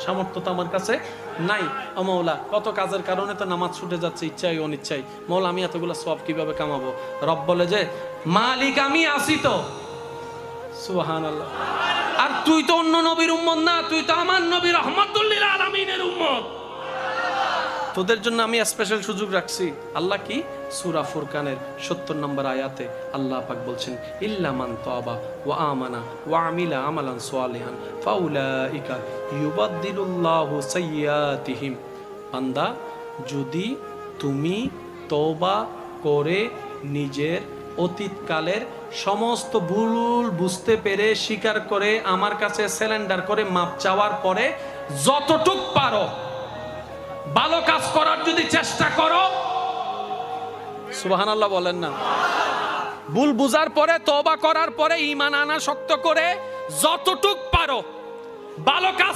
সামর্থ্য তো আমার কাছে নাই। ও মওলা, কত কাজের কারণে তো নামাজ ছুটে যাচ্ছে ইচ্ছাই অনিচ্ছাই। মওলা, আমি এতগুলো সওয়াব কিভাবে কামাবো? রব বলে যে মালিক আমি আছি তো। সুবহানাল্লাহ। আর তুই তো অন্য নবীর উম্মত না, তুই তো আমার নবী রাহমাতুল লিল আলামিনের উম্মত। তোদের জন্য আমি স্পেশাল সুযোগ রাখছি। আল্লাহ কি? সূরা ফুরকানের ৭০ নম্বর আয়াতে আল্লাহ পাক বলছেন, ইল্লা মান তাবা ওয়া আমানা ওয়া আমিলা আমালান সালিহান ফাউলাইকা ইউবাদদিলুল্লাহু সাইয়্যাতিহিম। বান্দা, যদি তুমি তওবা করে নিজের অতীতকালের সমস্ত ভুল বুঝতে পেরে স্বীকার করে আমার কাছে সারেন্ডার করে মাপ চাওয়ার পরে যতটুক পারো ভালো কাজ করার যদি চেষ্টা করো, সুবহানাল্লাহ বলেন না, ভুল বুঝার পরে তওবা করার পরে ঈমান আনা শক্ত করে যতটুক পারো ভালো কাজ